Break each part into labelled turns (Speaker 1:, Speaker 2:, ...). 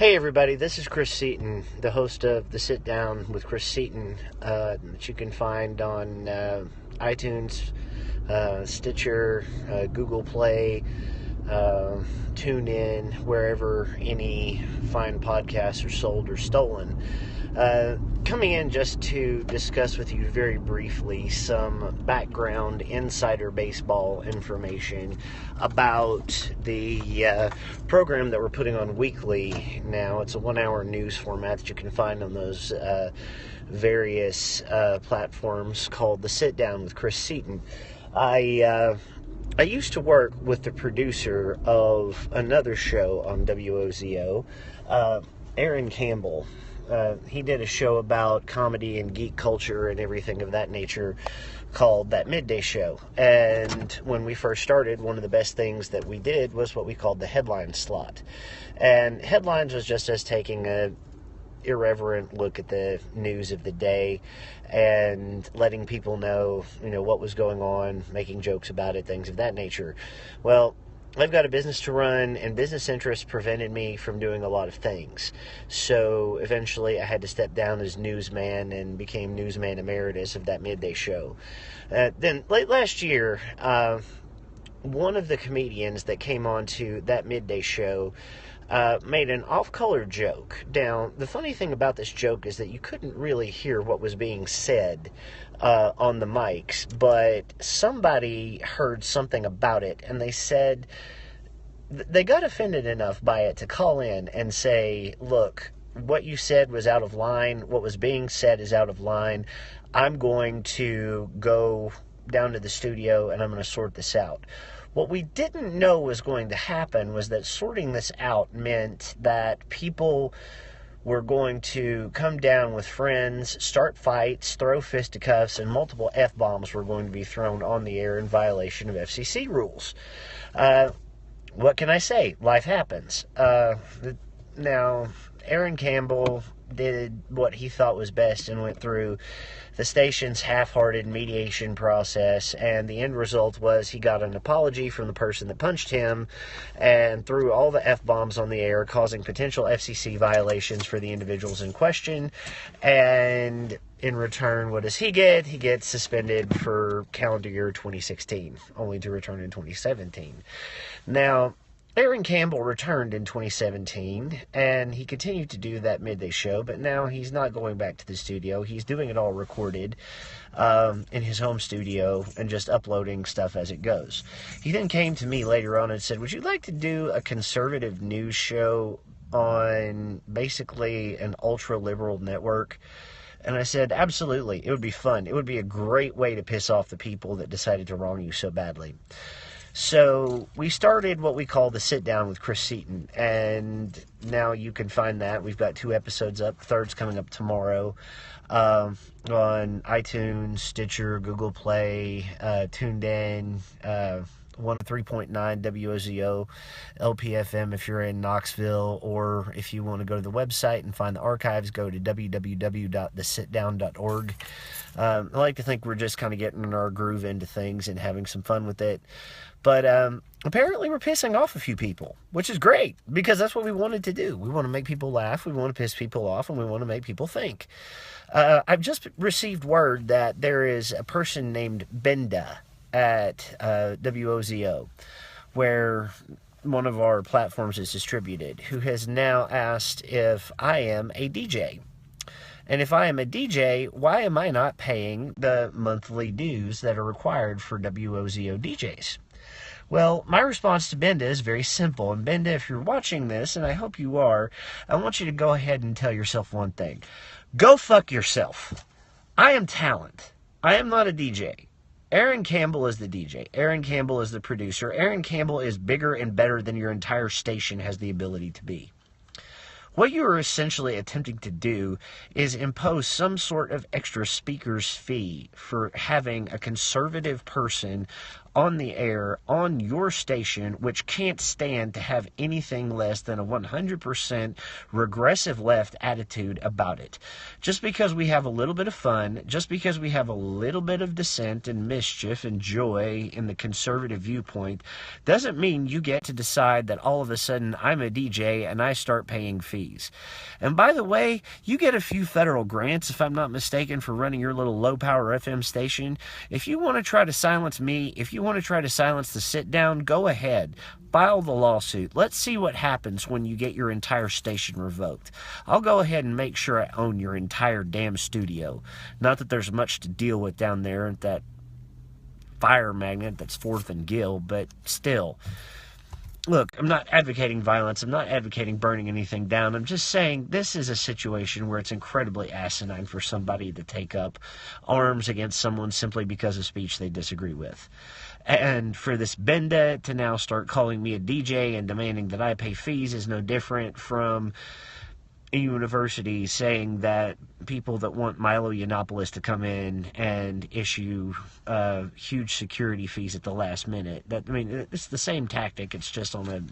Speaker 1: Hey everybody, this is Chris Seaton, the host of the Sit Down with Chris Seaton, that you can find on iTunes, Stitcher, Google Play, TuneIn, wherever any fine podcasts are sold or stolen. Coming in just to discuss with you very briefly some background insider baseball information about the program that we're putting on weekly now. It's a 1-hour news format that you can find on those various platforms called The Sit Down with Chris Seaton. I used to work with the producer of another show on WOZO, Aaron Campbell. He did a show about comedy and geek culture and everything of that nature called That Midday Show. And when we first started, one of the best things that we did was what we called the headline slot. And headlines was just us taking a irreverent look at the news of the day and letting people know, what was going on, making jokes about it, things of that nature. Well, I've got a business to run, and business interests prevented me from doing a lot of things. So eventually I had to step down as newsman and became newsman emeritus of That Midday Show. Then late last year, one of the comedians that came on to That Midday Show made an off-color joke. Now, the funny thing about this joke is that you couldn't really hear what was being said on the mics, but somebody heard something about it, and they said they got offended enough by it to call in and say, look, what you said was out of line, what was being said is out of line, I'm going to go down to the studio and I'm going to sort this out. What we didn't know was going to happen was that sorting this out meant that people were going to come down with friends, start fights, throw fisticuffs, and multiple F-bombs were going to be thrown on the air in violation of FCC rules. What can I say? Life happens. Now, Aaron Campbell did what he thought was best and went through the station's half-hearted mediation process, and the end result was he got an apology from the person that punched him and threw all the F-bombs on the air, causing potential FCC violations for the individuals in question. And in return, what does he get? He gets suspended for calendar year 2016, only to return in 2017. Now, Aaron Campbell returned in 2017, and he continued to do That Midday Show, but now he's not going back to the studio. He's doing it all recorded in his home studio and just uploading stuff as it goes. He then came to me later on and said, would you like to do a conservative news show on basically an ultra-liberal network? And I said, absolutely. It would be fun. It would be a great way to piss off the people that decided to wrong you so badly. So we started what we call the Sit Down with Chris Seaton, and now you can find that. We've got 2 episodes up. Third's coming up tomorrow on iTunes, Stitcher, Google Play, TuneIn, 103.9 WOZO, LPFM if you're in Knoxville, or if you want to go to the website and find the archives, go to www.thesitdown.org. I like to think we're just kind of getting our groove into things and having some fun with it. But apparently we're pissing off a few people, which is great, because that's what we wanted to do. We want to make people laugh, we want to piss people off, and we want to make people think. I've just received word that there is a person named Benda at WOZO, where one of our platforms is distributed, who has now asked if I am a DJ. And if I am a DJ, why am I not paying the monthly dues that are required for WOZO DJs? Well, my response to Benda is very simple. And Benda, if you're watching this, and I hope you are, I want you to go ahead and tell yourself one thing. Go fuck yourself. I am talent. I am not a DJ. Aaron Campbell is the DJ. Aaron Campbell is the producer. Aaron Campbell is bigger and better than your entire station has the ability to be. What you are essentially attempting to do is impose some sort of extra speaker's fee for having a conservative person on the air on your station, which can't stand to have anything less than a 100% regressive left attitude about it. Just because we have a little bit of fun, just because we have a little bit of dissent and mischief and joy in the conservative viewpoint, doesn't mean you get to decide that all of a sudden I'm a DJ and I start paying fees. And by the way, you get a few federal grants, if I'm not mistaken, for running your little low-power FM station. If you want to try to silence me, if you want to try to silence the sit-down, go ahead. File the lawsuit. Let's see what happens when you get your entire station revoked. I'll go ahead and make sure I own your entire damn studio. Not that there's much to deal with down there at that fire magnet that's 4th and Gill, but still. Look, I'm not advocating violence. I'm not advocating burning anything down. I'm just saying this is a situation where it's incredibly asinine for somebody to take up arms against someone simply because of speech they disagree with. And for this Benda to now start calling me a DJ and demanding that I pay fees is no different from a university saying that people that want Milo Yiannopoulos to come in and issue huge security fees at the last minute. It's the same tactic. It's just on a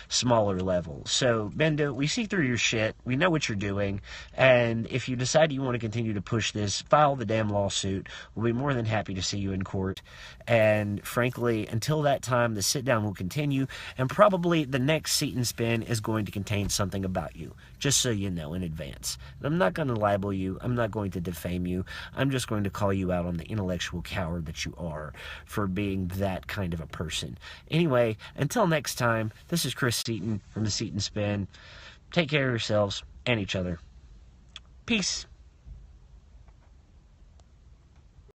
Speaker 1: smaller level. So, Benda, we see through your shit. We know what you're doing. And if you decide you want to continue to push this, file the damn lawsuit. We'll be more than happy to see you in court. And frankly, until that time, the sit-down will continue. And probably the next Seat and Spin is going to contain something about you. Just so you know in advance. I'm not going to libel you. I'm not going to defame you. I'm just going to call you out on the intellectual coward that you are for being that kind of a person. Anyway, until next time, this is Chris Seaton from the Seat and Spin. Take care of yourselves and each other. Peace.